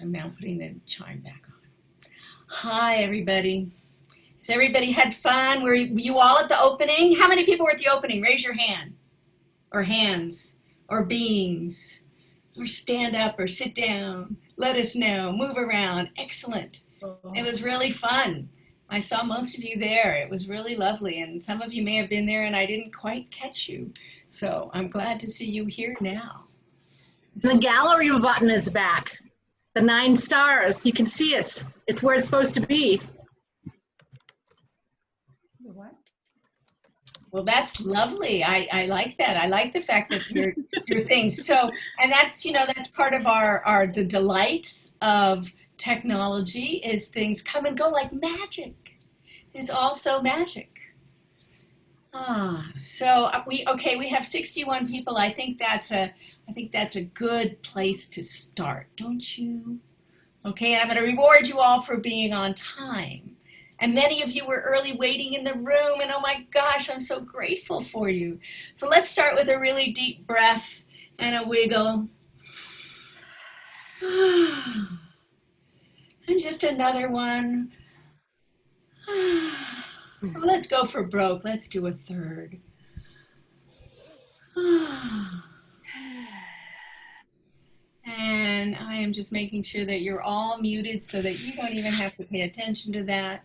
I'm now putting the chime back on. Hi, everybody. Has everybody had fun? Were you all at the opening? How many people were at the opening? Raise your hand. Or hands. Or beings. Or stand up or sit down. Let us know. Move around. Excellent. It was really fun. I saw most of you there. It was really lovely. And some of you may have been there and I didn't quite catch you. So I'm glad to see you here now. The gallery button is back. The 9 stars. You can see it. It's where it's supposed to be. What? Well, that's lovely. I like that. I like the fact that your things. So, and that's, that's part of the delights of technology is things come and go like magic. It's also magic. So we have 61 people. I think that's a good place to start, don't you? Okay, and I'm going to reward you all for being on time. And many of you were early waiting in the room, and oh my gosh, I'm so grateful for you. So let's start with a really deep breath and a wiggle. And just another one. Well, let's go for broke. Let's do a third. And I am just making sure that you're all muted so that you don't even have to pay attention to that.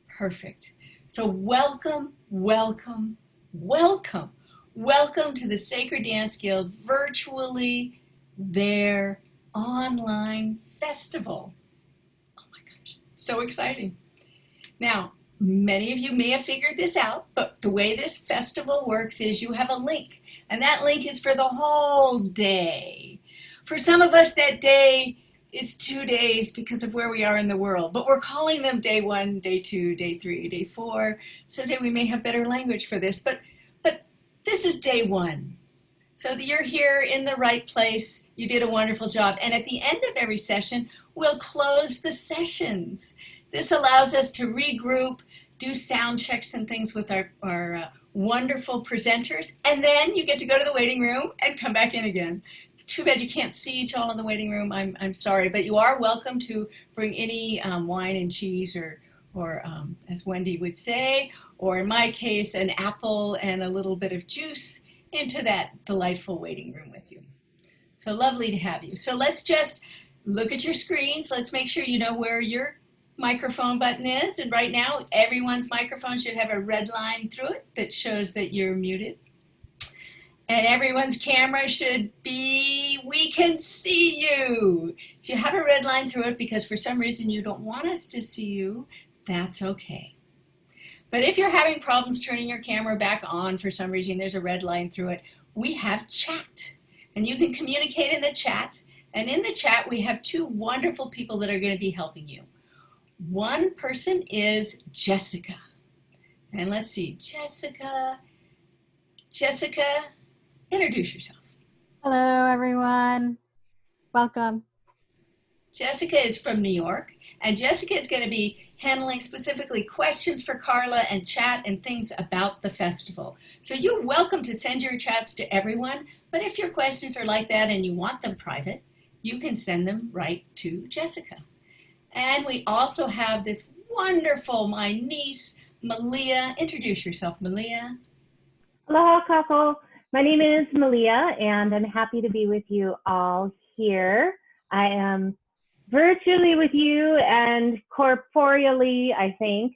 Perfect. So welcome, welcome, welcome. Welcome to the Sacred Dance Guild virtually their online festival. Oh my gosh, so exciting. Now, many of you may have figured this out, but the way this festival works is you have a link, and that link is for the whole day. For some of us, that day is 2 days because of where we are in the world, but we're calling them day 1, day 2, day 3, day 4. Someday we may have better language for this, but this is day 1. So you're here in the right place. You did a wonderful job. And at the end of every session, we'll close the sessions. This allows us to regroup, do sound checks and things with our wonderful presenters, and then you get to go to the waiting room and come back in again. It's too bad you can't see each all in the waiting room. I'm sorry, but you are welcome to bring any wine and cheese or as Wendy would say, or in my case, an apple and a little bit of juice into that delightful waiting room with you. So lovely to have you. So let's just look at your screens. Let's make sure you know where your microphone button is. And right now, everyone's microphone should have a red line through it that shows that you're muted. And everyone's camera should be, we can see you. If you have a red line through it because for some reason you don't want us to see you, that's okay. But if you're having problems turning your camera back on for some reason, there's a red line through it, we have chat. And you can communicate in the chat. And in the chat, we have 2 wonderful people that are going to be helping you. One person is Jessica. And let's see, Jessica, introduce yourself. Hello, everyone. Welcome. Jessica is from New York, and Jessica is going to be handling specifically questions for Carla and chat and things about the festival. So you're welcome to send your chats to everyone, but if your questions are like that and you want them private, you can send them right to Jessica. And we also have this wonderful, my niece, Malia. Introduce yourself, Malia. Aloha, Kako. My name is Malia, and I'm happy to be with you all here. I am virtually with you and corporeally, I think,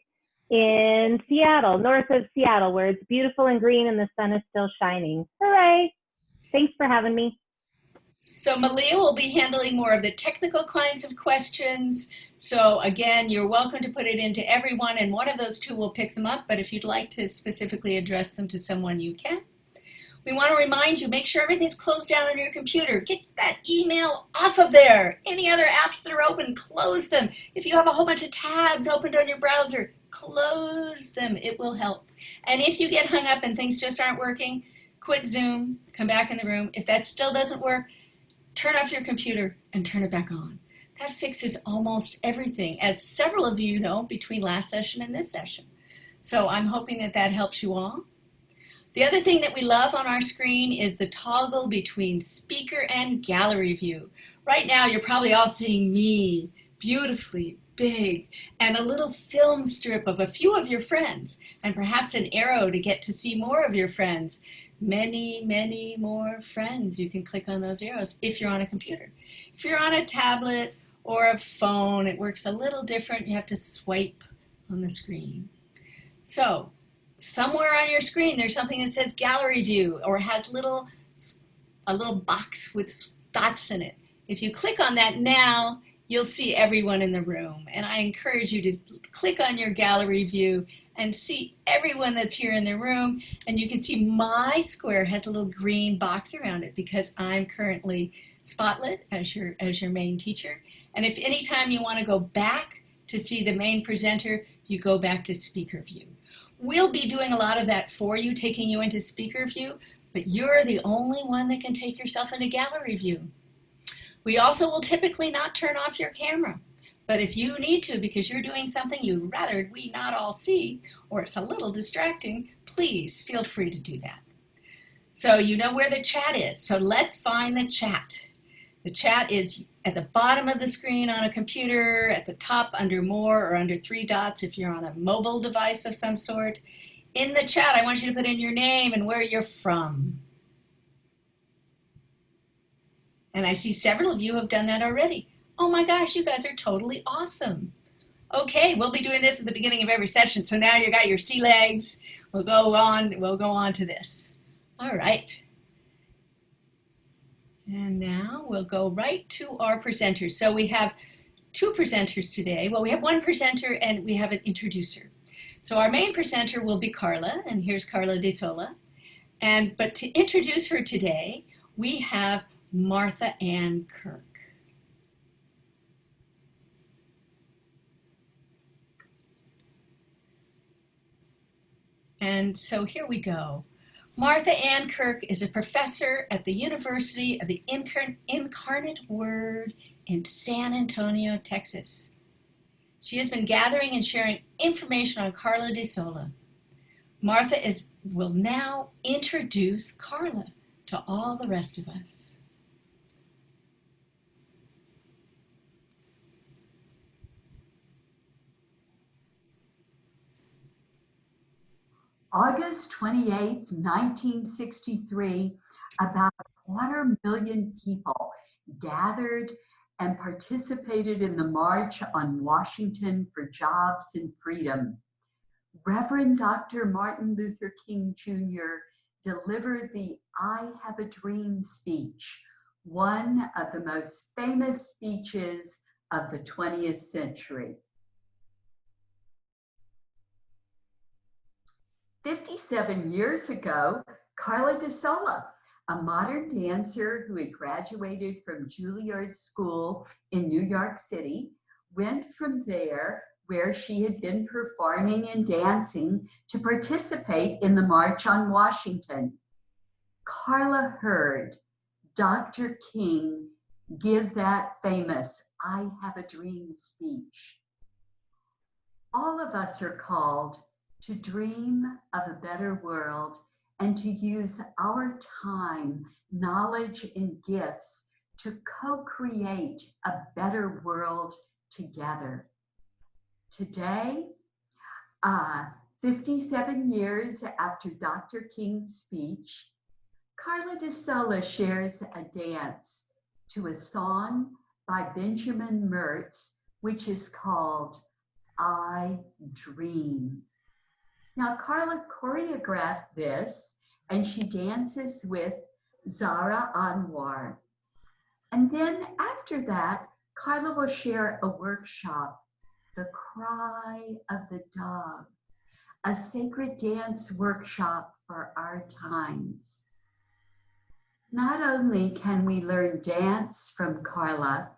in Seattle, north of Seattle, where it's beautiful and green and the sun is still shining. Hooray! Thanks for having me. So Malia will be handling more of the technical kinds of questions. So again, you're welcome to put it into everyone, and one of those 2 will pick them up. But if you'd like to specifically address them to someone, you can. We want to remind you, make sure everything's closed down on your computer. Get that email off of there. Any other apps that are open, close them. If you have a whole bunch of tabs opened on your browser, close them. It will help. And if you get hung up and things just aren't working, quit Zoom, come back in the room. If that still doesn't work, turn off your computer and turn it back on. That fixes almost everything, as several of you know, between last session and this session. So I'm hoping that that helps you all. The other thing that we love on our screen is the toggle between speaker and gallery view. Right now, you're probably all seeing me, beautifully big, and a little film strip of a few of your friends, and perhaps an arrow to get to see more of your friends. Many, many more friends. You can click on those arrows if you're on a computer. If you're on a tablet or a phone, it works a little different. You have to swipe on the screen. So, somewhere on your screen, there's something that says gallery view or has a little box with dots in it. If you click on that now, you'll see everyone in the room. And I encourage you to click on your gallery view and see everyone that's here in the room. And you can see my square has a little green box around it because I'm currently spotlit as your main teacher. And if anytime you want to go back to see the main presenter, you go back to speaker view. We'll be doing a lot of that for you, taking you into speaker view, but you're the only one that can take yourself into gallery view. We also will typically not turn off your camera, but if you need to because you're doing something you'd rather we not all see, or it's a little distracting, please feel free to do that. So you know where the chat is, so let's find the chat. The chat is at the bottom of the screen on a computer, at the top under more or under three dots if you're on a mobile device of some sort. In the chat, I want you to put in your name and where you're from. And I see several of you have done that already. Oh my gosh, you guys are totally awesome. Okay, we'll be doing this at the beginning of every session. So now you got your sea legs. We'll go on to this. All right. And now we'll go right to our presenters. So we have two presenters today. Well, we have one presenter and we have an introducer. So our main presenter will be Carla, and here's Carla DE SOLA. But to introduce her today, we have Martha Ann Kirk. And so here we go. Martha Ann Kirk is a professor at the University of the Incarnate Word in San Antonio, Texas. She has been gathering and sharing information on Carla DE SOLA. Martha will now introduce Carla to all the rest of us. August 28, 1963, about 250,000 people gathered and participated in the March on Washington for Jobs and Freedom. Reverend Dr. Martin Luther King Jr. delivered the I Have a Dream speech, one of the most famous speeches of the 20th century. 57 years ago, Carla DE SOLA, a modern dancer who had graduated from Juilliard School in New York City, went from there where she had been performing and dancing to participate in the March on Washington. Carla heard Dr. King give that famous I Have a Dream speech. All of us are called to dream of a better world and to use our time, knowledge, and gifts to co-create a better world together. Today, 57 years after Dr. King's speech, Carla DE SOLA shares a dance to a song by Benjamin Mertz, which is called I Dream. Now, Carla choreographed this, and she dances with Zara Anwar. And then after that, Carla will share a workshop, The Cry of the Dove, a sacred dance workshop for our times. Not only can we learn dance from Carla,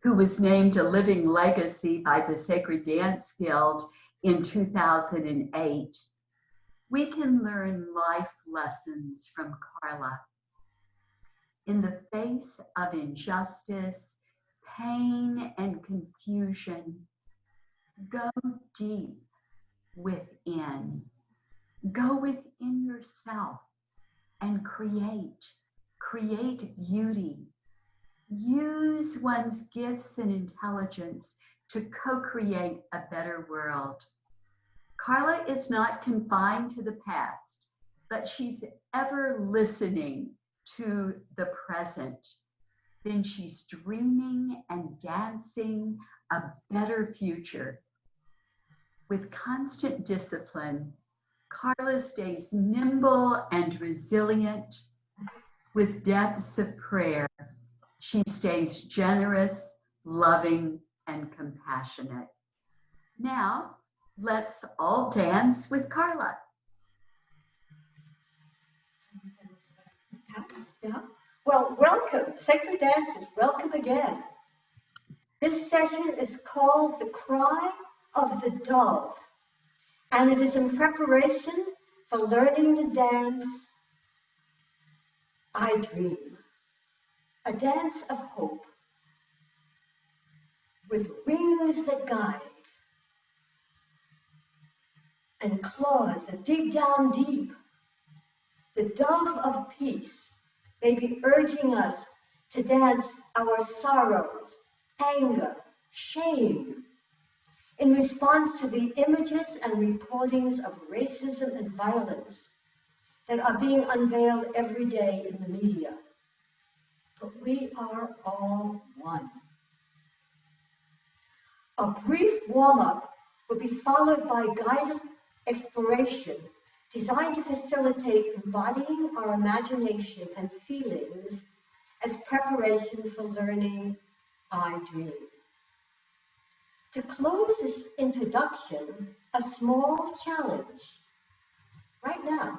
who was named a living legacy by the Sacred Dance Guild in 2008, we can learn life lessons from Carla. In the face of injustice, pain, and confusion, go deep within. Go within yourself and create beauty. use one's gifts and intelligence to co-create a better world. Carla is not confined to the past, but she's ever listening to the present. Then she's dreaming and dancing a better future. With constant discipline, Carla stays nimble and resilient. With depths of prayer, she stays generous, loving, and compassionate. Now, let's all dance with Carla. Yeah. Well, welcome. Sacred Dancers, welcome again. This session is called The Cry of the Dove, and it is in preparation for learning to dance I Dream, a dance of hope, with wings that guide and claws that dig down deep. The dove of peace may be urging us to dance our sorrows, anger, shame, in response to the images and reportings of racism and violence that are being unveiled every day in the media. But we are all one. A brief warm-up will be followed by guided exploration designed to facilitate embodying our imagination and feelings as preparation for learning I Dream. To close this introduction, a small challenge right now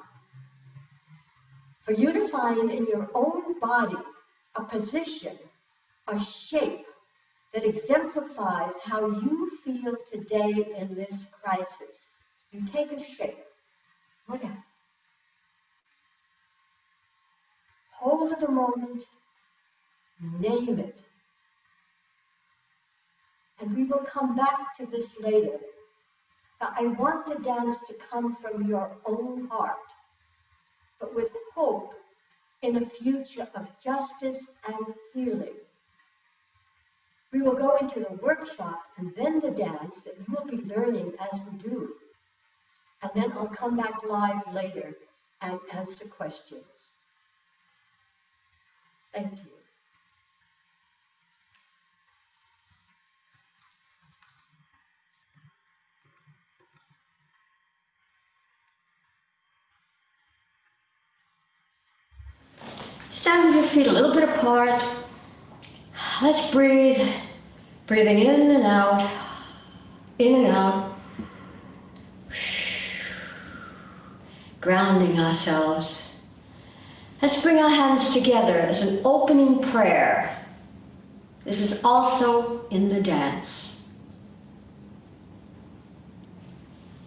for you to find in your own body a position, a shape that exemplifies how you feel today in this crisis. You take a shape, whatever. Hold it a moment, name it. And we will come back to this later. But I want the dance to come from your own heart, but with hope in a future of justice and healing. We will go into the workshop and then the dance that you will be learning as we do. And then I'll come back live later and answer questions. Thank you. Stand with your feet a little bit apart. Let's breathe. Breathing in and out. In and out. Grounding ourselves. Let's bring our hands together as an opening prayer. This is also in the dance.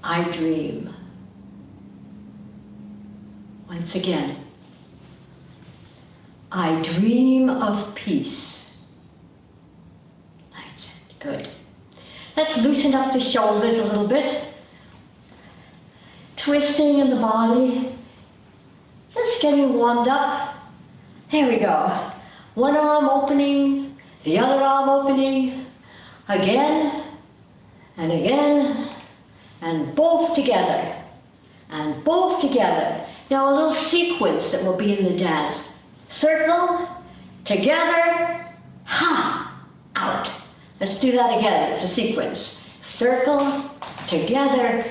I dream. Once again. I dream of peace. That's it. Good. Let's loosen up the shoulders a little bit. Twisting in the body. Just getting warmed up. There we go. One arm opening, the other arm opening. Again, and again, and both together. And both together. Now a little sequence that will be in the dance. Circle, together, ha, out. Let's do that again. It's a sequence. Circle, together,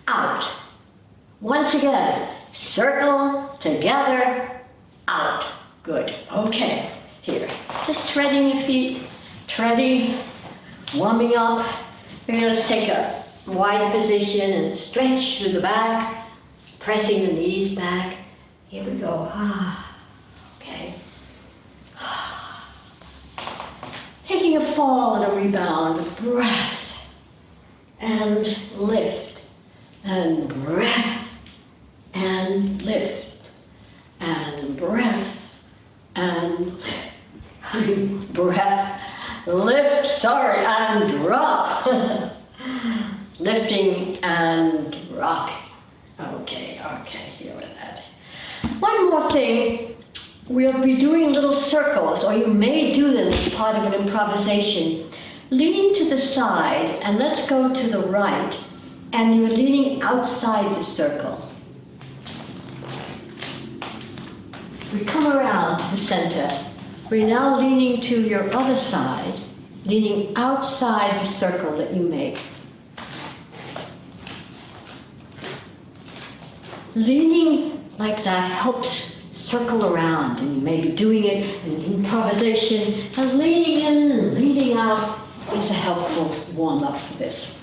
out. Once again, circle, together, out. Good. Okay. Here. Just treading your feet, treading, warming up. Maybe let's take a wide position and stretch through the back, pressing the knees back. Here we go. Ah. Okay. Taking a fall and a rebound, breath, and lift, and breath, and lift, and breath, and lift. Breath, lift, sorry, and drop. Lifting and rock. Okay, here with that. One more thing. we'll be doing little circles, or you may do them as part of an improvisation. Lean to the side, and let's go to the right, and you're leaning outside the circle. We come around to the center. We're now leaning to your other side, leaning outside the circle that you make. Leaning like that helps circle around, and you may be doing it in improvisation, and leaning in and leaning out is a helpful warm-up for this.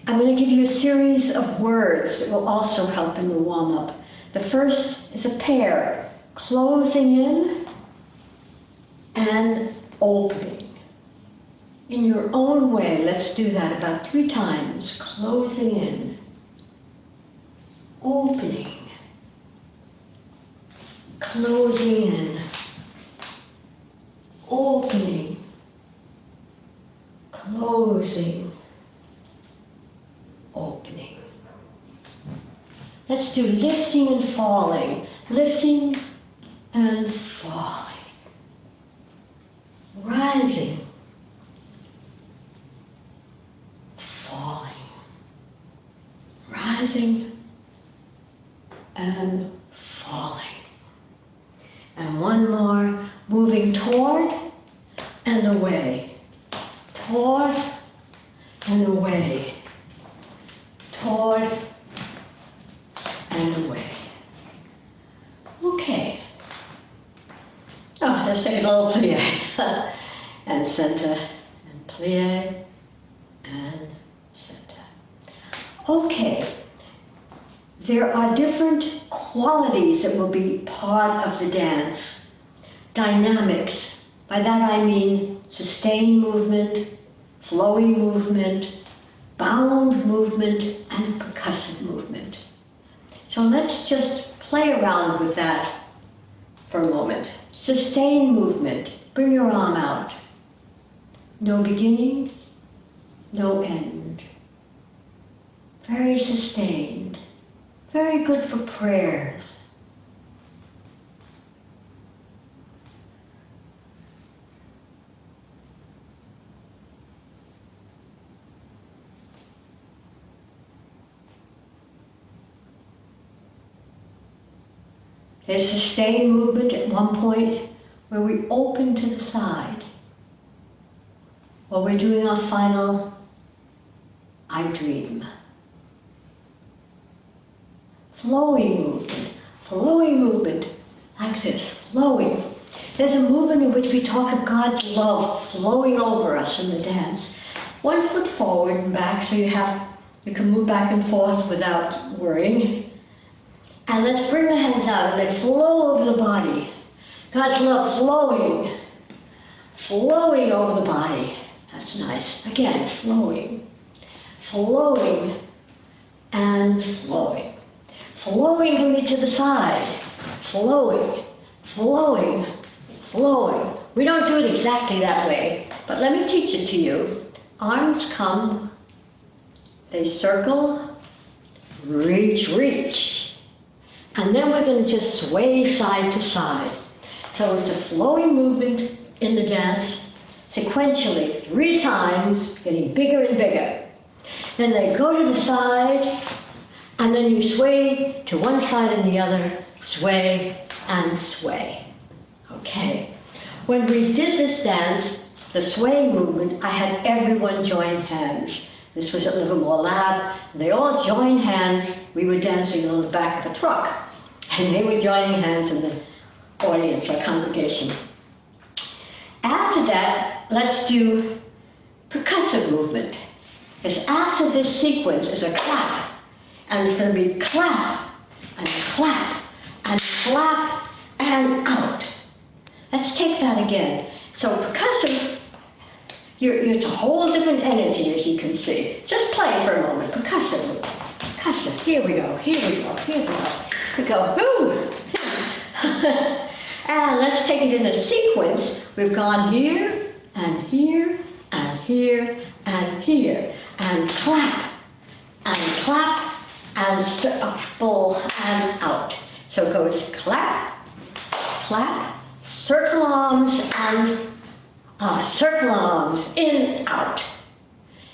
I'm going to give you a series of words that will also help in the warm-up. The first is a pair, closing in and opening. In your own way, let's do that about 3 times. Closing in, opening, closing in, opening, closing, opening. Let's do lifting and falling, lifting and falling, rising, falling, rising and falling. And one more, moving toward and away, toward and away, toward and away. Okay. Oh, let's take a little plie. And center, and plie, and center. Okay. There are different qualities that will be part of the dance. Dynamics. By that I mean sustained movement, flowy movement, bound movement, and percussive movement. So let's just play around with that for a moment. Sustained movement. Bring your arm out. No beginning, no end. Very sustained. Very good for prayers. There's sustained movement at one point where we open to the side. While we're doing our final I dream. Flowing movement, like this, flowing. There's a movement in which we talk of God's love flowing over us in the dance. 1 foot forward and back, so you can move back and forth without worrying. And let's bring the hands out and they flow over the body. God's love flowing over the body. That's nice. Again, flowing and flowing. Flowing can be to the side. Flowing. We don't do it exactly that way, but let me teach it to you. Arms come, they circle, reach. And then we're going to just sway side to side. So it's a flowing movement in the dance, sequentially, 3 times, getting bigger and bigger. Then they go to the side, and then you sway to one side and the other, sway and sway. Okay. When we did this dance, the swaying movement, I had everyone join hands. This was at Livermore Lab. They all joined hands. We were dancing on the back of a truck. And they were joining hands in the audience or congregation. After that, let's do percussive movement. Because after this sequence is a clap. And it's going to be clap, and clap, and clap, and out. Let's take that again. So percussive, it's a whole different energy, as you can see. Just play for a moment. Percussive. Here we go. We go, whoo! And let's take it in a sequence. We've gone here, and here, and here, and here. And clap, and circle, and out. So it goes clap, clap, circle arms, and circle arms, in, out.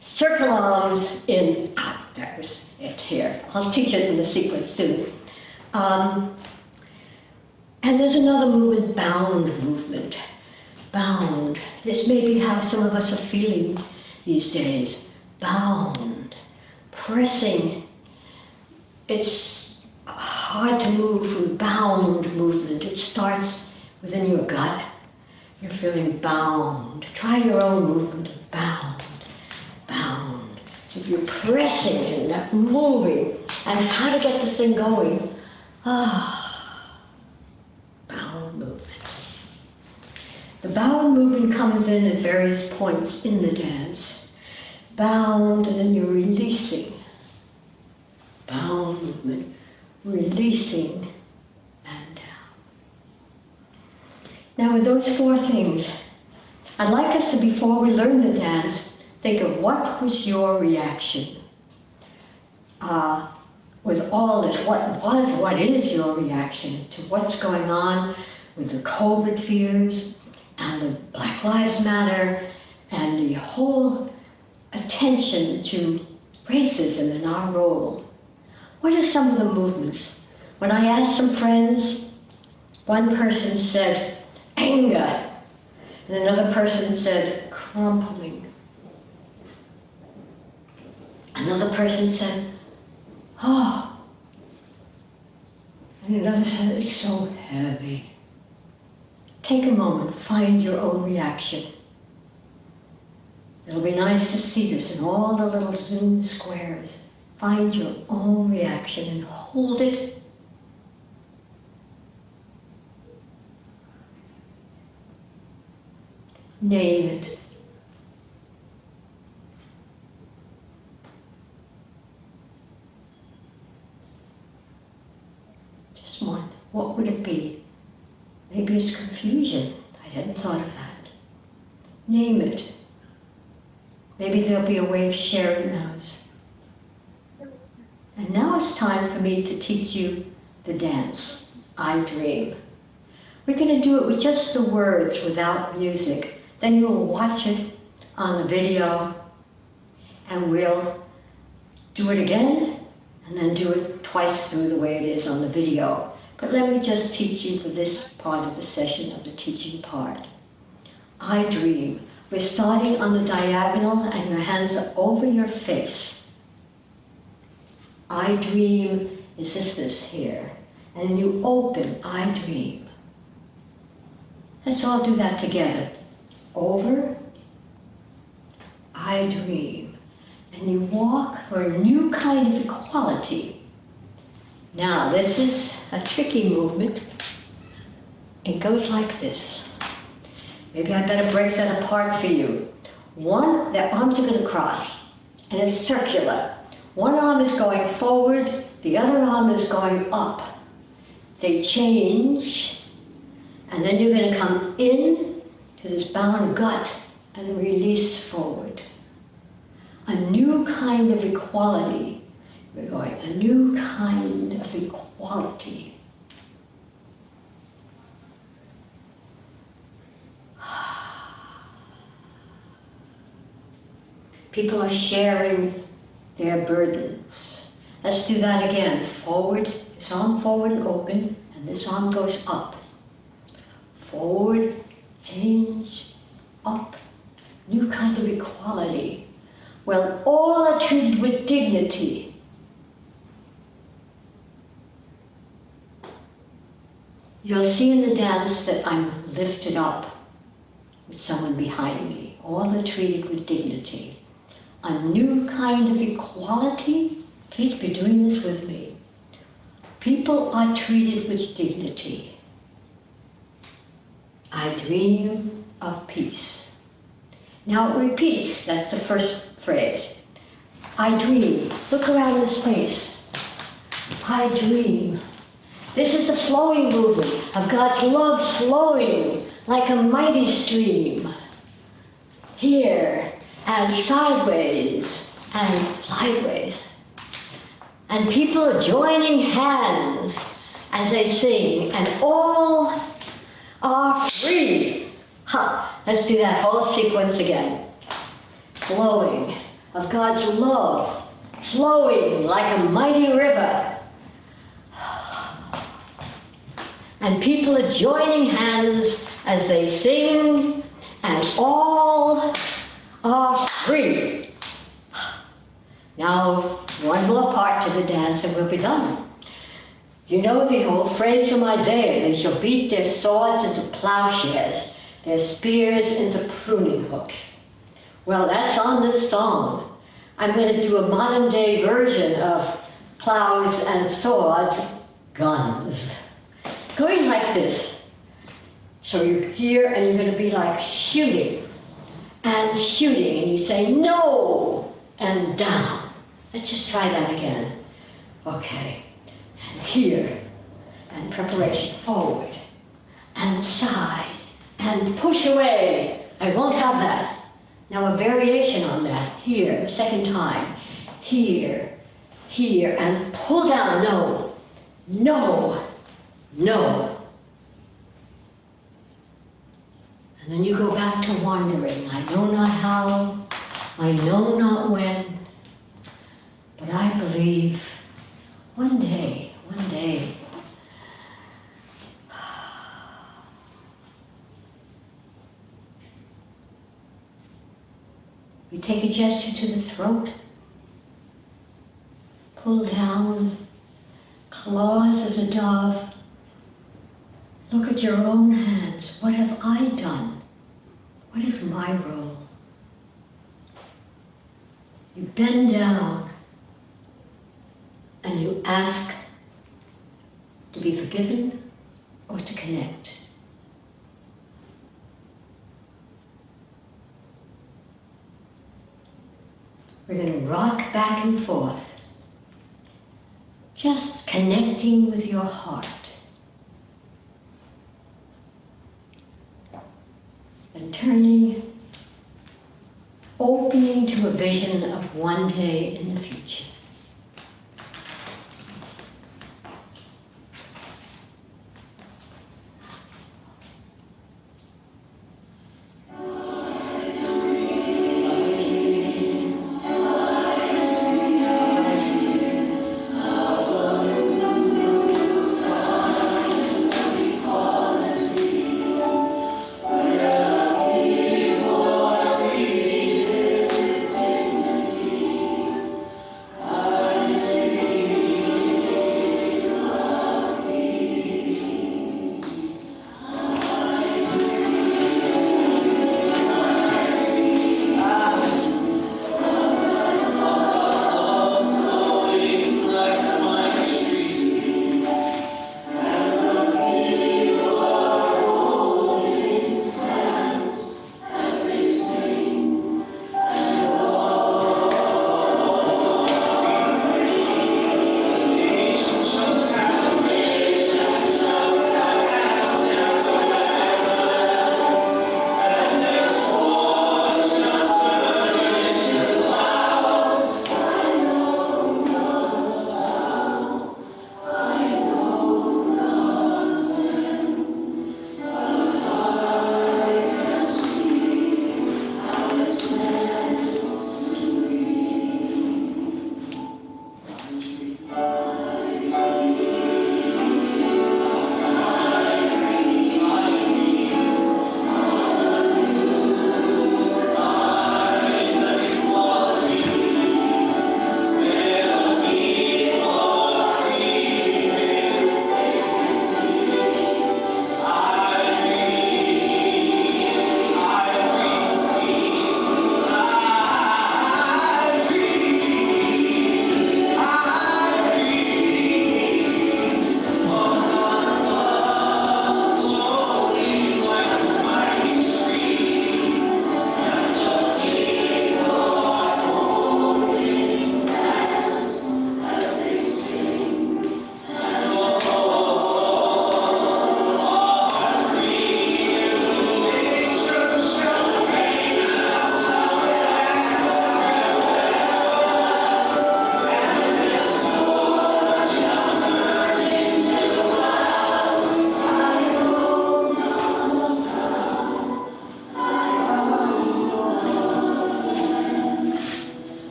Circle arms, in, out. That was it here. I'll teach it in the sequence soon. And there's another movement, bound movement. Bound. This may be how some of us are feeling these days. Bound. Pressing. It's hard to move from bound movement. It starts within your gut. You're feeling bound. Try your own movement of bound. Bound. So if you're pressing and not moving, and how to get this thing going. Bound movement. The bound movement comes in at various points in the dance. Bound, and then you're releasing. Bound movement, releasing, and down. Now with those four things, I'd like us to, before we learn the dance, think of what was your reaction with all this. What is your reaction to what's going on with the COVID fears and the Black Lives Matter and the whole attention to racism and our role? What are some of the movements? When I asked some friends, one person said anger, and another person said crumpling. Another person said, oh. And another said, it's so heavy. Take a moment, find your own reaction. It'll be nice to see this in all the little Zoom squares. Find your own reaction and hold it. Name it. Just one. What would it be? Maybe it's confusion. I hadn't thought of that. Name it. Maybe there'll be a way of sharing those. And now it's time for me to teach you the dance, I Dream. We're going to do it with just the words without music. Then you'll watch it on the video, and we'll do it again, and then do it twice through the way it is on the video. But let me just teach you for this part of the session, of the teaching part. I Dream. We're starting on the diagonal, and your hands are over your face. I dream is this here. And you open, I dream. Let's all do that together. Over, I dream. And you walk for a new kind of equality. Now, this is a tricky movement. It goes like this. Maybe I better break that apart for you. One, their arms are going to cross, and it's circular. One arm is going forward, the other arm is going up. They change, and then you're going to come in to this bound gut and release forward. A new kind of equality. We're going, a new kind of equality. People are sharing their burdens. Let's do that again. Forward, this arm forward and open, and this arm goes up. Forward, change, up, new kind of equality. Well, all are treated with dignity. You'll see in the dance that I'm lifted up with someone behind me. All are treated with dignity. A new kind of equality. Please be doing this with me. People are treated with dignity. I dream of peace. Now it repeats, that's the first phrase. I dream. Look around the space. I dream. This is the flowing movement of God's love flowing like a mighty stream. Here, and sideways, and sideways. And people are joining hands, as they sing, and all are free. Let's do that whole sequence again. Flowing of God's love, flowing like a mighty river. And people are joining hands as they sing, and all are free. Now, one more part to the dance and we'll be done. You know the old phrase from Isaiah, they shall beat their swords into plowshares, their spears into pruning hooks. Well, that's on this song. I'm going to do a modern day version of plows and swords, guns. Going like this. So you're here and you're going to be like shooting, and you say no, and down. Let's just try that again. Okay. And here, and preparation forward, and side, and push away. I won't have that. Now a variation on that. Here, the second time. Here, and pull down. No, no, no. And then you go back to wandering. I know not how, I know not when, but I believe one day, we take a gesture to the throat, pull down, claws of the dove. Look at your own hands. What have I done? What is my role? You bend down and you ask to be forgiven or to connect. We're going to rock back and forth, just connecting with your heart. And turning, opening to a vision of one day in the future.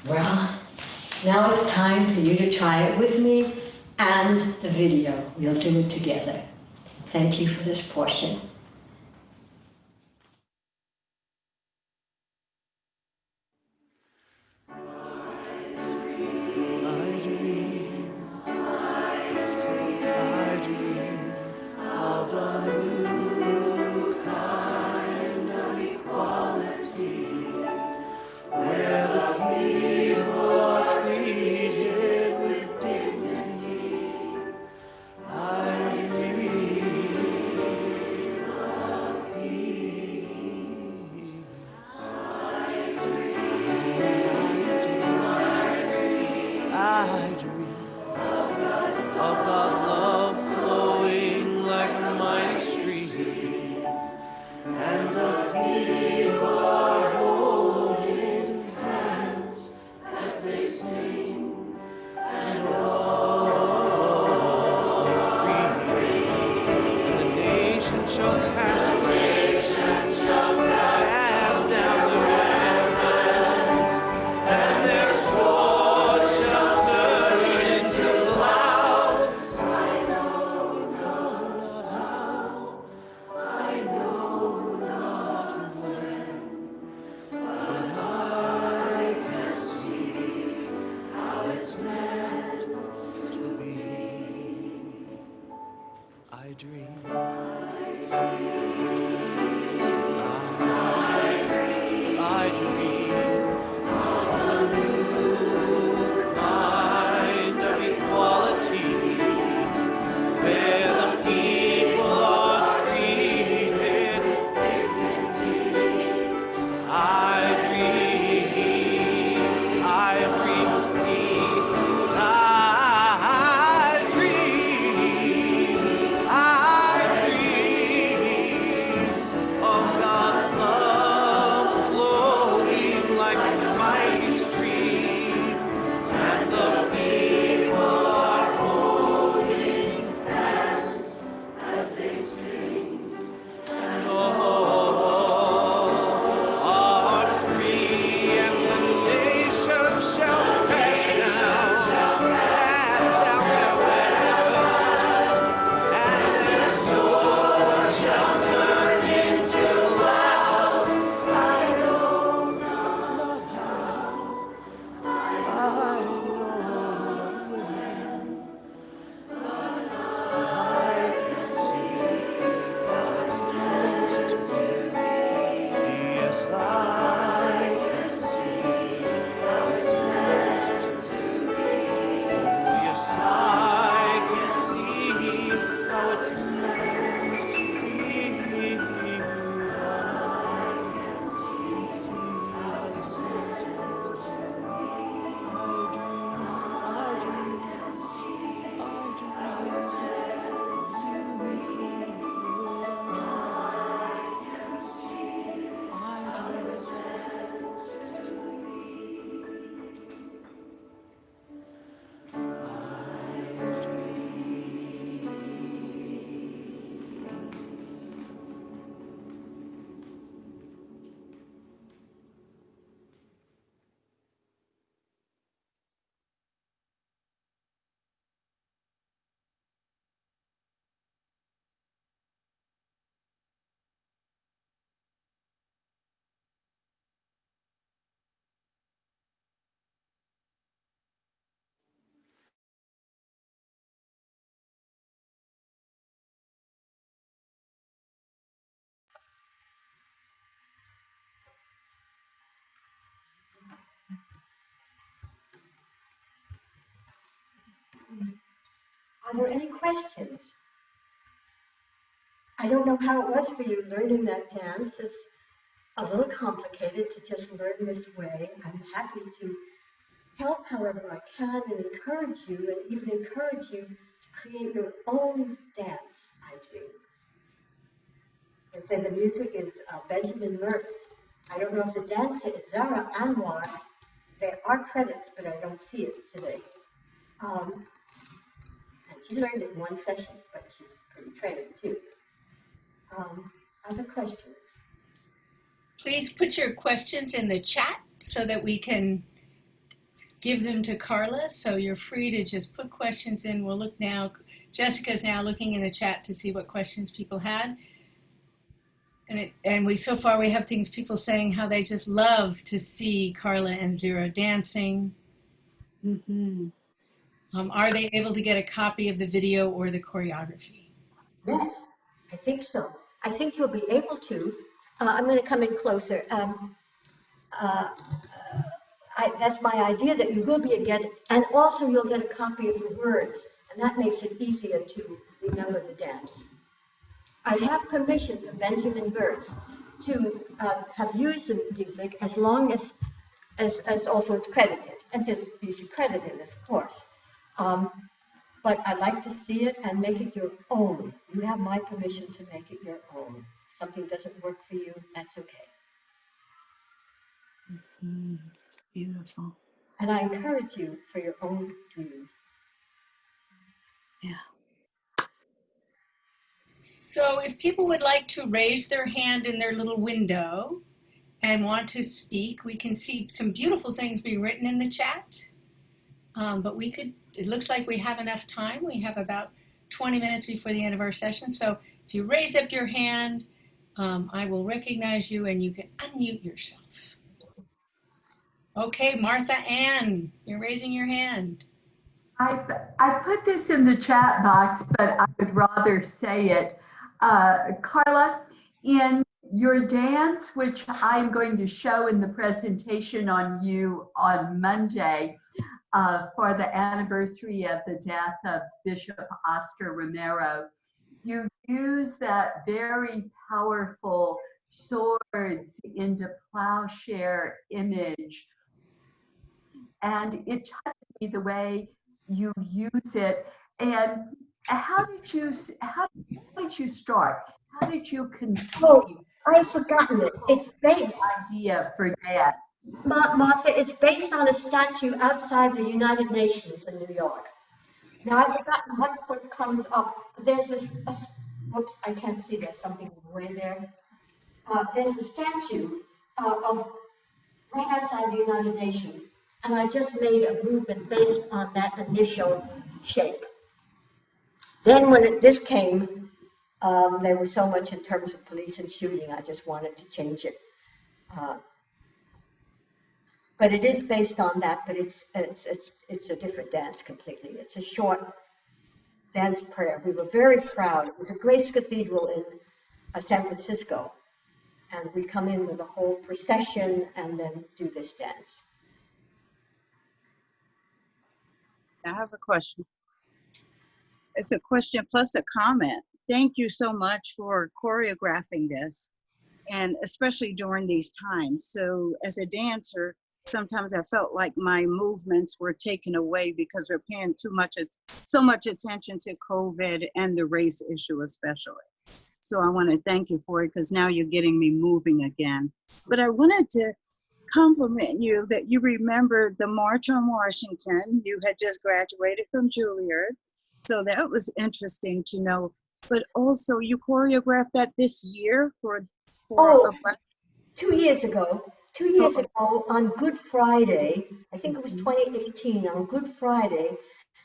Well, now it's time for you to try it with me and the video. We'll do it together. Thank you for this portion. Are there any questions? I don't know how it was for you learning that dance. It's a little complicated to just learn this way. I'm happy to help however I can and encourage you, and even encourage you to create your own dance, I dream. And say the music is Benjamin Mertz. I don't know if the dancer is Zara Anwar. There are credits, but I don't see it today. And she learned it in one session, but she's pretty trained too. Other questions? Please put your questions in the chat so that we can give them to Carla, so you're free to just put questions in. We'll look now. Jessica's now looking in the chat to see what questions people had. And we so far we have things people saying how they just love to see Carla and Zero dancing. Mm-hmm. Are they able to get a copy of the video or the choreography? Yes, I think so. I think you'll be able to. I'm going to come in closer. That's my idea, that you will be able to get it, and also you'll get a copy of the words, and that makes it easier to remember the dance. I have permission from Benjamin Mertz to have used the music as long as also it's credited, and just you should credit it, of course. But I'd like to see it and make it your own. You have my permission to make it your own. If something doesn't work for you, that's okay. It's beautiful. And I encourage you for your own dream. Yeah. So if people would like to raise their hand in their little window and want to speak, we can see some beautiful things being written in the chat. But it looks like we have enough time. We have about 20 minutes before the end of our session. So if you raise up your hand, I will recognize you and you can unmute yourself. Okay, Martha Ann, you're raising your hand. I put this in the chat box, but I would rather say it. Carla, in your dance, which I'm going to show in the presentation on you on Monday, for the anniversary of the death of Bishop Oscar Romero, you use that very powerful swords into plowshare image. And it touches me the way you use it. And how did you start? How did you conceive? Oh, I've forgotten it. It's based. Idea for dance. Martha, it's based on a statue outside the United Nations in New York. Now, I've forgotten what comes up. There's this, whoops, I can't see, there's something way there. There's a statue of right outside the United Nations, and I just made a movement based on that initial shape. Then when this came, there was so much in terms of police and shooting, I just wanted to change it. But it is based on that, but it's a different dance completely. It's a short dance prayer. We were very proud. It was a Grace Cathedral in San Francisco. And we come in with a whole procession and then do this dance. I have a question. It's a question plus a comment. Thank you so much for choreographing this, and especially during these times. So as a dancer, sometimes I felt like my movements were taken away because we're paying so much attention to COVID and the race issue especially. So I want to thank you for it, because now you're getting me moving again. But I wanted to compliment you that you remembered the March on Washington. You had just graduated from Juilliard, so that was interesting to know. But also you choreographed that this year for 2 years ago. 2 years ago on Good Friday, I think it was 2018, on Good Friday,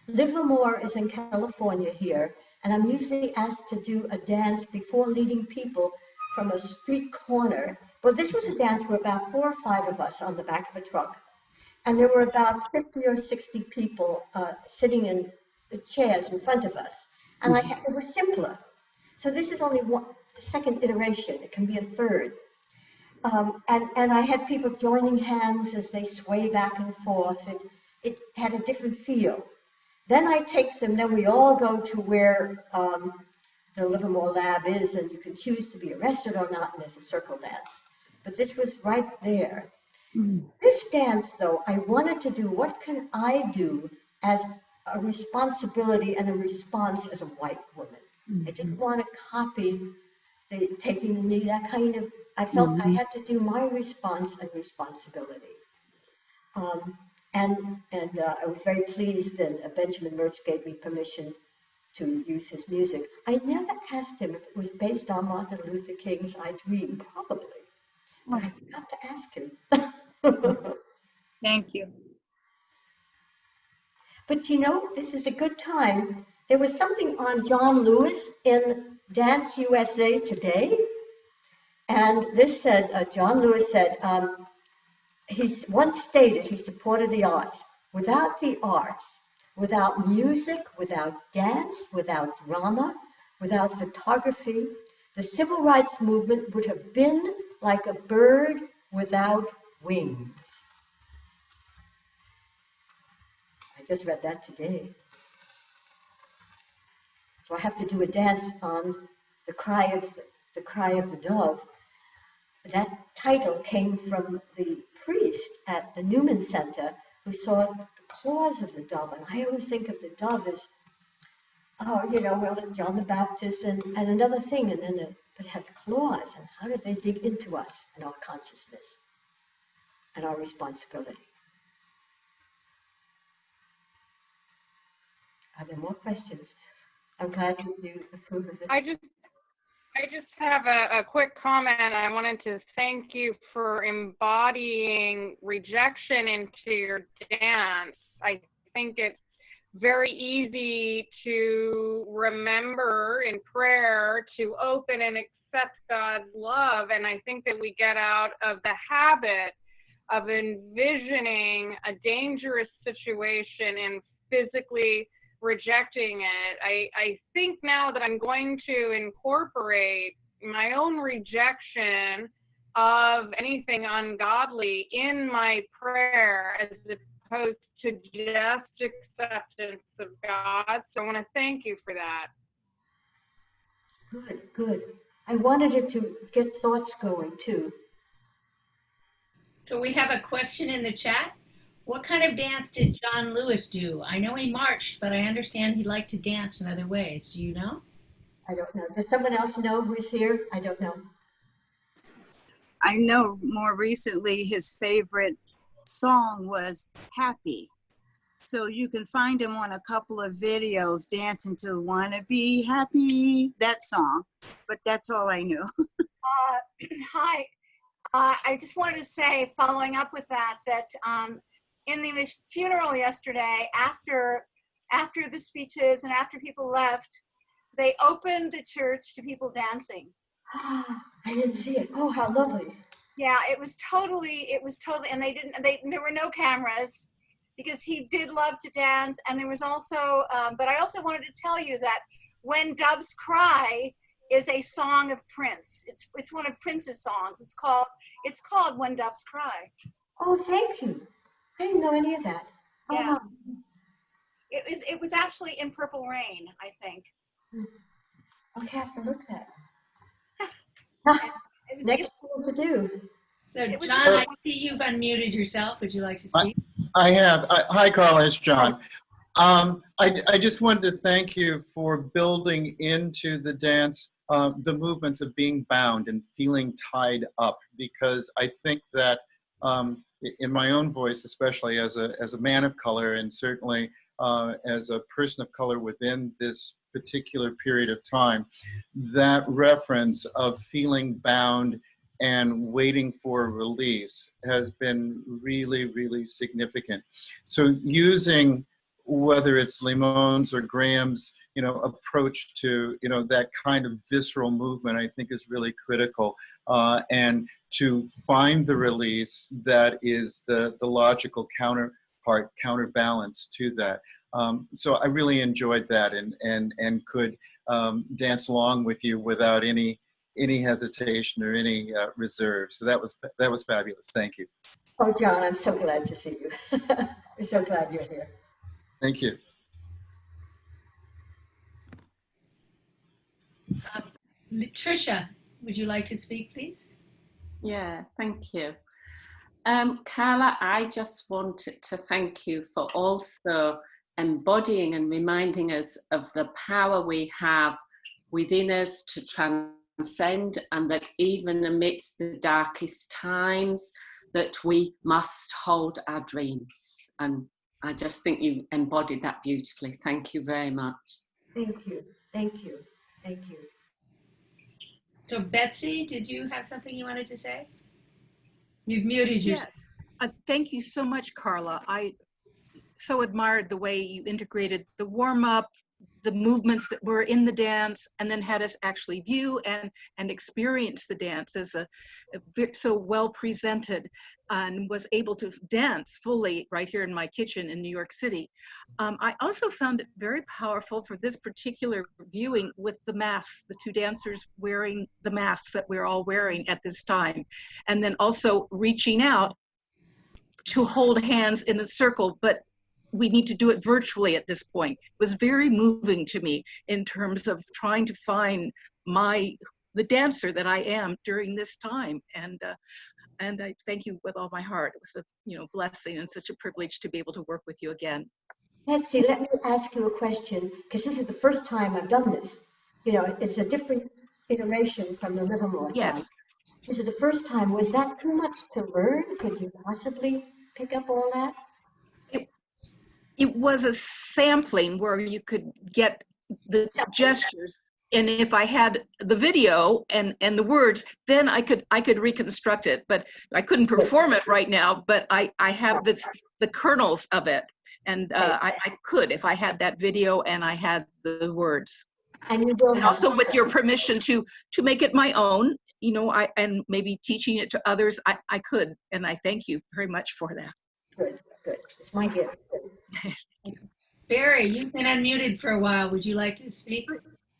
Livermore is in California here, and I'm usually asked to do a dance before leading people from a street corner. But this was a dance for about 4 or 5 of us on the back of a truck. And there were about 50 or 60 people sitting in the chairs in front of us. And it was simpler. So this is only the second iteration. It can be a third. And I had people joining hands as they sway back and forth. It had a different feel. Then I take them, then we all go to where the Livermore Lab is, and you can choose to be arrested or not, and there's a circle dance. But this was right there. This dance, though, I wanted to do, what can I do as a responsibility and a response as a white woman? I didn't want to copy the taking the knee, that kind of, I felt I had to do my response and responsibility. I was very pleased that Benjamin Mertz gave me permission to use his music. I never asked him if it was based on Martin Luther King's I Dream, probably. But I forgot to ask him. Thank you. But you know, this is a good time. There was something on John Lewis in Dance USA Today. And this said, John Lewis said, he once stated he supported the arts. Without the arts, without music, without dance, without drama, without photography, the civil rights movement would have been like a bird without wings. I just read that today. So I have to do a dance on the cry of the dove. That title came from the priest at the Newman Center who saw the claws of the dove. And I always think of the dove as, oh, you know, well, John the Baptist and another thing, and then it has claws. And how do they dig into us and our consciousness and our responsibility? Are there more questions? I'm glad you approve of it. I just have a quick comment. I wanted to thank you for embodying rejection into your dance. I think it's very easy to remember in prayer to open and accept God's love. And I think that we get out of the habit of envisioning a dangerous situation and physically rejecting it. I think now that I'm going to incorporate my own rejection of anything ungodly in my prayer as opposed to just acceptance of God. So I want to thank you for that. Good, good. I wanted it to get thoughts going too. So we have a question in the chat. What kind of dance did John Lewis do? I know he marched, but I understand he liked to dance in other ways. Do you know? I don't know. Does someone else know who's here? I don't know. I know more recently his favorite song was Happy. So you can find him on a couple of videos dancing to Wanna Be Happy, that song. But that's all I knew. Hi. I just wanted to say, following up with that in the funeral yesterday, after the speeches and after people left, they opened the church to people dancing. I didn't see it. Oh, how lovely. Yeah, it was totally, and there were no cameras because he did love to dance. And there was also, but I also wanted to tell you that When Doves Cry is a song of Prince. It's one of Prince's songs. It's called When Doves Cry. Oh, thank you. I didn't know any of that. Yeah. It was actually in Purple Rain, I think. I'll have to look at it. Next thing to do. So John, I see you've unmuted yourself. Would you like to speak? I have. Hi, Carla, it's John. I just wanted to thank you for building into the dance the movements of being bound and feeling tied up, because I think that in my own voice, especially as a man of color, and certainly as a person of color within this particular period of time, that reference of feeling bound and waiting for release has been really, really significant. So using, whether it's Limon's or Graham's, approach to, that kind of visceral movement, I think is really critical. And to find the release that is the logical counterbalance to that. So I really enjoyed that and could dance along with you without any hesitation or any reserve. So that was fabulous. Thank you. Oh, John, I'm so glad to see you. I'm so glad you're here. Thank you. Tricia, would you like to speak, please? Yeah, thank you. Carla, I just wanted to thank you for also embodying and reminding us of the power we have within us to transcend, and that even amidst the darkest times, that we must hold our dreams. And I just think you embodied that beautifully. Thank you very much. Thank you. Thank you. Thank you. So Betsy, did you have something you wanted to say? You've muted yourself. Yes. Thank you so much, Carla. I so admired the way you integrated the warm-up, the movements that were in the dance, and then had us actually view and experience the dance as so well presented, and was able to dance fully right here in my kitchen in New York City. I also found it very powerful for this particular viewing with the masks, the two dancers wearing the masks that we're all wearing at this time, and then also reaching out to hold hands in a circle, but we need to do it virtually at this point. It was very moving to me in terms of trying to find the dancer that I am during this time. And I thank you with all my heart. It was a blessing and such a privilege to be able to work with you again. Betsy, let me ask you a question, because this is the first time I've done this. It's a different iteration from the Livermore time. Yes. This is the first time. Was that too much to learn? Could you possibly pick up all that? It was a sampling where you could get the gestures, and if I had the video and the words, then I could reconstruct it. But I couldn't perform it right now. But I have the kernels of it, and I could if I had that video and I had the words. And you will. And also with your permission to make it my own, and maybe teaching it to others, I could, and I thank you very much for that. Good. It's my gift. Barry, you've been unmuted for a while. Would you like to speak?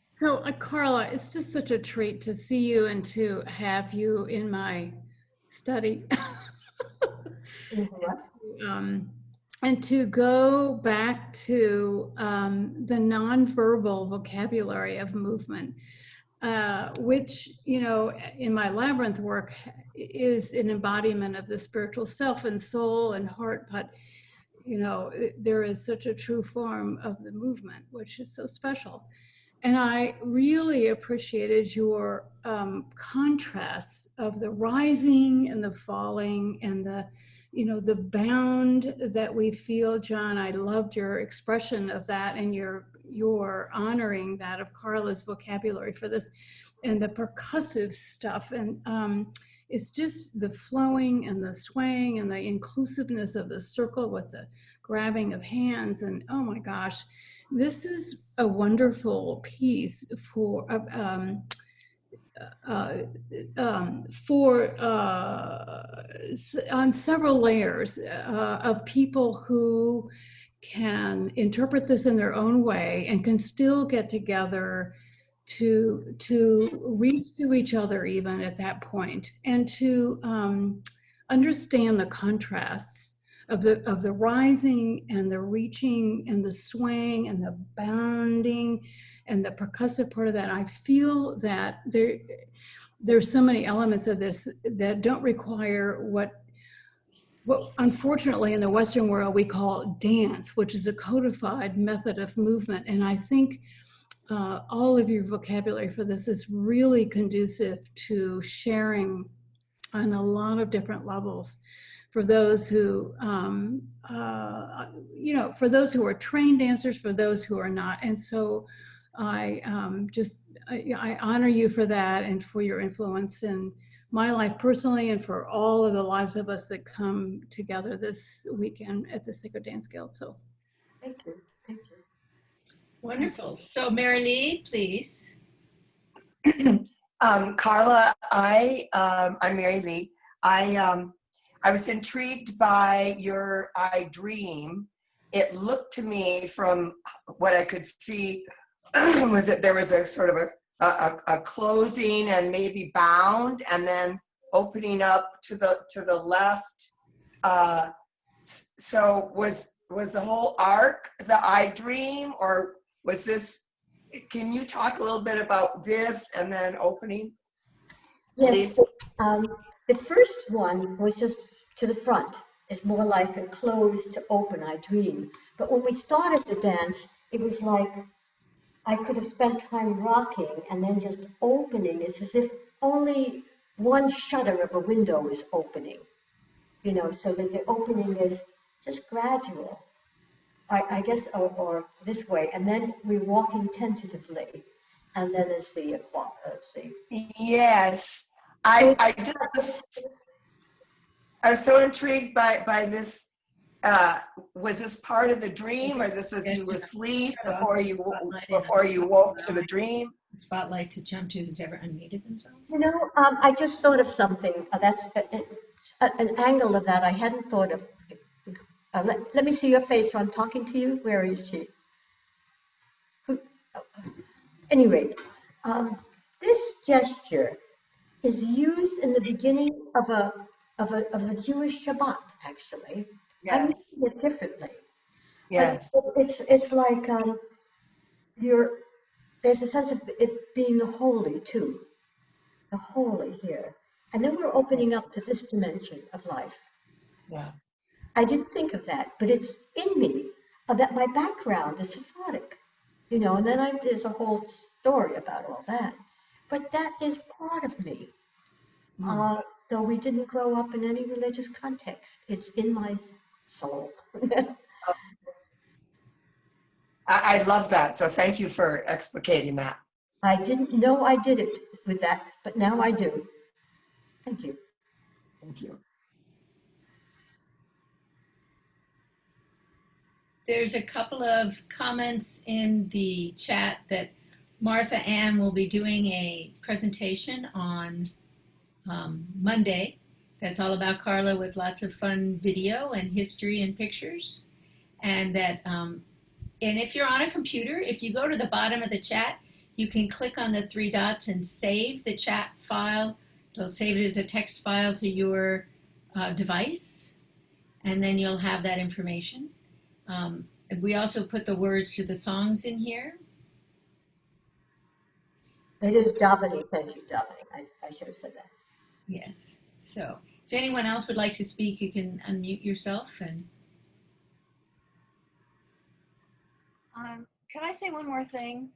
So, Carla, it's just such a treat to see you and to have you in my study. And to go back to the nonverbal vocabulary of movement, which, in my labyrinth work is an embodiment of the spiritual self and soul and heart, but there is such a true form of the movement, which is so special. And I really appreciated your contrasts of the rising and the falling and the bound that we feel. John, I loved your expression of that and your honoring that of Carla's vocabulary for this, and the percussive stuff. And it's just the flowing and the swaying and the inclusiveness of the circle with the grabbing of hands. And oh my gosh, this is a wonderful piece on several layers of people who can interpret this in their own way and can still get together to reach to each other even at that point, and to understand the contrasts of the rising and the reaching and the swaying and the bounding and the percussive part of that. I feel that there's so many elements of this that don't require what unfortunately in the Western world we call dance, which is a codified method of movement. And I think all of your vocabulary for this is really conducive to sharing on a lot of different levels for those who, for those who are trained dancers, for those who are not. And so I honor you for that and for your influence in my life personally and for all of the lives of us that come together this weekend at the Sacred Dance Guild. So thank you. Wonderful. So Mary Lee, please. Carla, I'm Mary Lee. I was intrigued by your I Dream. It looked to me from what I could see was that there was a sort of a closing and maybe bound and then opening up to the left. So was the whole arc the I Dream, or was this, can you talk a little bit about this and then opening? Yes, the first one was just to the front. It's more like a close to open, I Dream. But when we started the dance, it was like I could have spent time rocking and then just opening. It's as if only one shutter of a window is opening, so that the opening is just gradual. I guess, or this way, and then we're walking tentatively, and then it's the Yes, I was so intrigued by this was this part of the dream, or this was you asleep before you Spotlight woke to the dream? Spotlight to jump to who's ever unmuted themselves. You know, I just thought of something. That's an angle of that I hadn't thought of. Let me see your face. So I'm talking to you. Where is she? Anyway, this gesture is used in the beginning of a Jewish Shabbat. Actually, I'm Yes. using it differently. Yes. But it's like there's a sense of it being the holy too, the holy here, and then we're opening up to this dimension of life. Yeah. I didn't think of that, but it's in me. That my background is Sephardic, you know, and then there's a whole story about all that. But that is part of me. Though we didn't grow up in any religious context, it's in my soul. I love that. So thank you for explicating that. I didn't know I did it with that, but now I do. Thank you. Thank you. There's a couple of comments in the chat that Martha Ann will be doing a presentation on Monday. That's all about Carla, with lots of fun video and history and pictures. And that, and if you're on a computer, if you go to the bottom of the chat, you can click on the 3 dots and save the chat file. It'll save it as a text file to your device, and then you'll have that information. We also put the words to the songs in here. It is davening. Thank you, davening. I should have said that. Yes. So if anyone else would like to speak, you can unmute yourself. And can I say one more thing?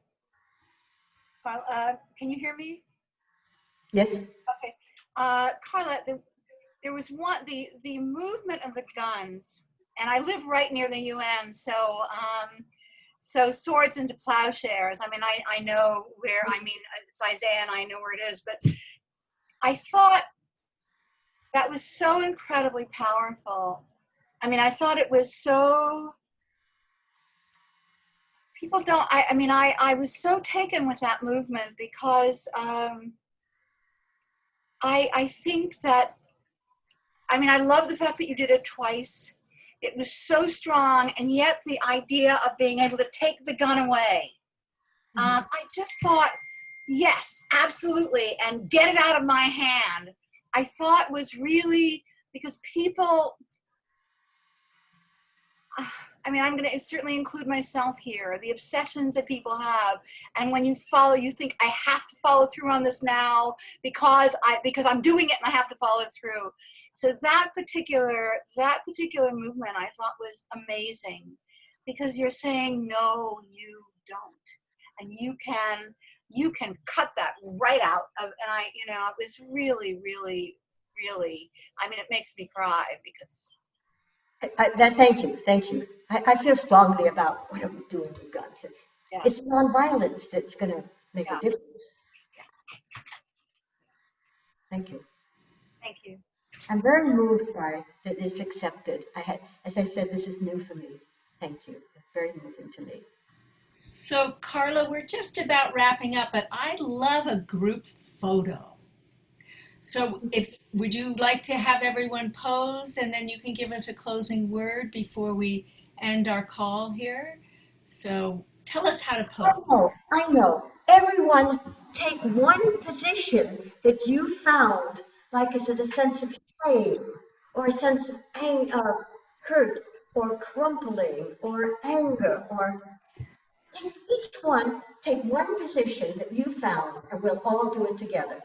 Can you hear me? Yes. Okay. Carla, there was the movement of the guns, and I live right near the UN, so swords into plowshares. I mean, I know where, I mean, it's Isaiah and I know where it is, but I thought that was so incredibly powerful. I mean, I thought it was so, people don't, I mean, I was so taken with that movement because I think that, I mean, I love the fact that you did it twice. It was so strong, and yet the idea of being able to take the gun away. I just thought, yes, absolutely, and get it out of my hand. I thought was really, because people, I mean, I'm going to certainly include myself here, the obsessions that people have. And when you follow, you think, I have to follow through on this now because I'm doing it and I have to follow through. So that particular movement I thought was amazing, because you're saying, no, you don't. And you can cut that right out of, and it was really, really, really, I mean, it makes me cry because. Thank you. I feel strongly about what are we doing with guns. It's nonviolence that's going to make a difference. Thank you. Thank you. I'm very moved by that it's accepted. As I said, this is new for me. Thank you. It's very moving to me. So, Carla, we're just about wrapping up, but I love a group photo. So would you like to have everyone pose, and then you can give us a closing word before we end our call here? So tell us how to pose. I know. Everyone take one position that you found, like is it a sense of shame, or a sense of hurt, or crumpling, or anger, or each one, take one position that you found, and we'll all do it together.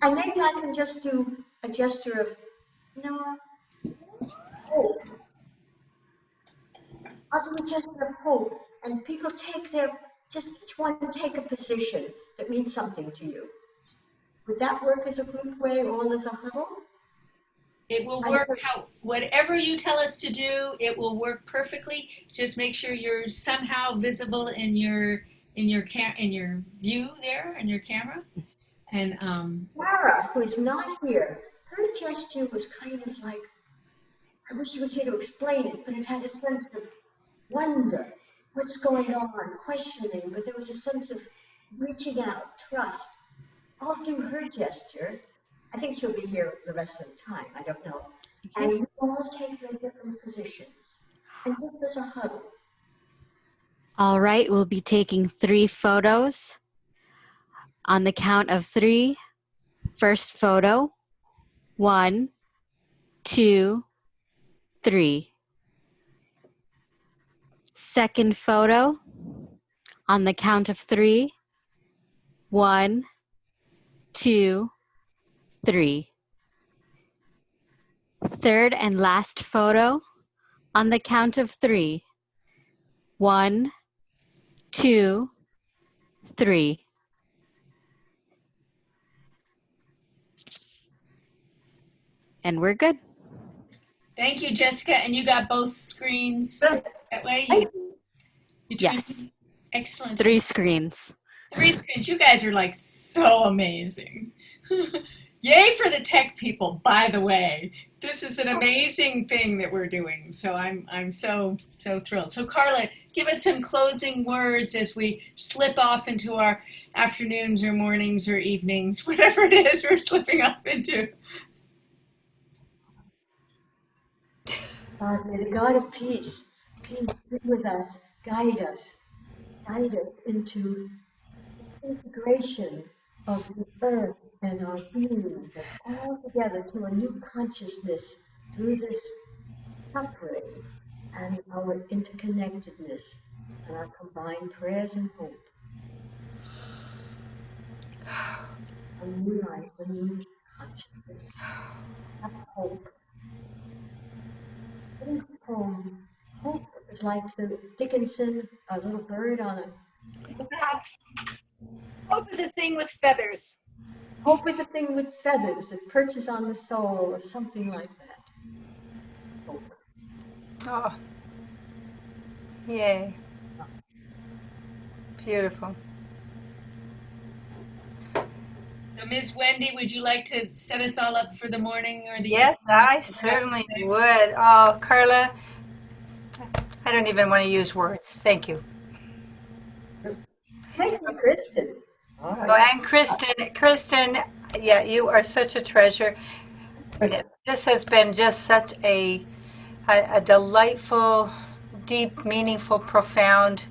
And maybe I can just do a gesture of, hope. I'll do a gesture of hope. And people just each one take a position that means something to you. Would that work as a group way, all as a huddle? It will work whatever you tell us to do, it will work perfectly. Just make sure you're somehow visible in your view there, in your camera. And Mara, who is not here, her gesture was kind of like I wish he was here to explain it, but it had a sense of wonder. What's going on? Questioning, but there was a sense of reaching out, trust, all through her gesture. I think she'll be here the rest of the time. I don't know. And we all take their different positions. And just as a huddle. All right, we'll be taking 3 photos. On the count of 3, first photo, 1, 2, 3. Second photo, on the count of 3, 1, 2, 3. Third and last photo, on the count of 3, 1, 2, 3. And we're good. Thank you, Jessica. And you got both screens that way? Yes. Excellent. 3 screens. 3 screens. You guys are like so amazing. Yay for the tech people, by the way. This is an amazing thing that we're doing. So I'm so thrilled. So Carla, give us some closing words as we slip off into our afternoons or mornings or evenings, whatever it is we're slipping off into. May the God of peace be with us, guide us into integration of the earth and our beings, and all together to a new consciousness through this suffering and our interconnectedness and our combined prayers and hope. A new life, a new consciousness, have hope. I think hope is like the Dickinson, a little bird on a... Hope is a thing with feathers. Hope is a thing with feathers that perches on the soul or something like that. Hope. Oh, yay. Beautiful. So Ms. Wendy, would you like to set us all up for the morning or the Yes, I certainly would. Oh, Carla, I don't even want to use words. Thank you. Thank you, Kristen. Oh, and Kristen, yeah, you are such a treasure. This has been just such a delightful, deep, meaningful, profound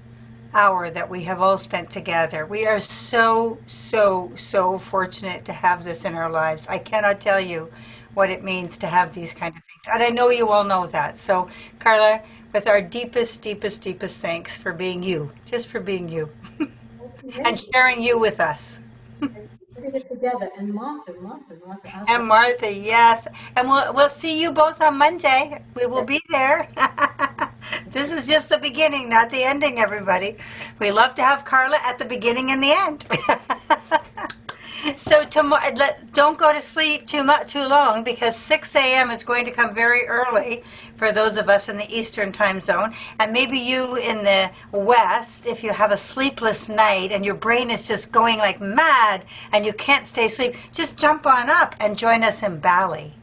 hour that we have all spent together. We are so fortunate to have this in our lives. I cannot tell you what it means to have these kind of things. And I know you all know that. So, Carla, with our deepest thanks for being you, just for being you, and sharing you with us. Putting it together, and Martha. And Martha, yes. And we'll see you both on Monday. We will be there. This is just the beginning, not the ending, everybody. We love to have Carla at the beginning and the end. So tomorrow, don't go to sleep too long, because 6 a.m. is going to come very early for those of us in the Eastern time zone. And maybe you in the West, if you have a sleepless night and your brain is just going like mad and you can't stay asleep, just jump on up and join us in Bali,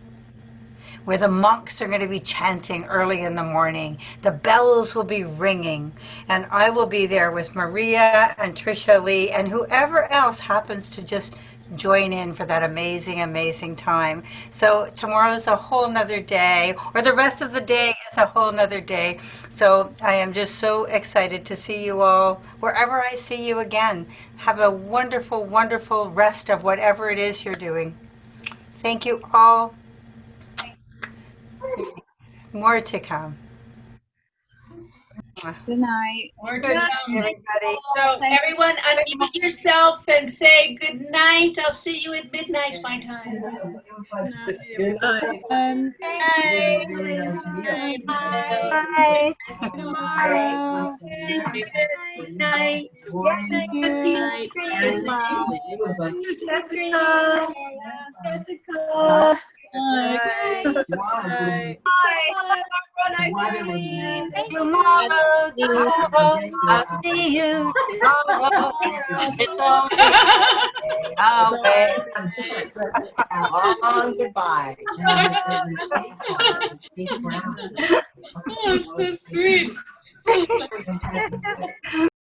where the monks are going to be chanting early in the morning. The bells will be ringing, and I will be there with Maria and Trisha Lee and whoever else happens to just join in for that amazing time. So tomorrow's a whole nother day, or the rest of the day is a whole nother day. So I am just so excited to see you all wherever I see you again. Have a wonderful rest of whatever it is you're doing. Thank you all. More to come. Good night. More to Good night, come. everybody. So everyone, unmute yourself and say good night. I'll see you at midnight my time. Good night. Bye. Tomorrow. Good night. Thank you. Jessica. Bye. Bye. Nice to meet you. Tomorrow, I'll see you tomorrow. It's only Long goodbye. Oh, so sweet.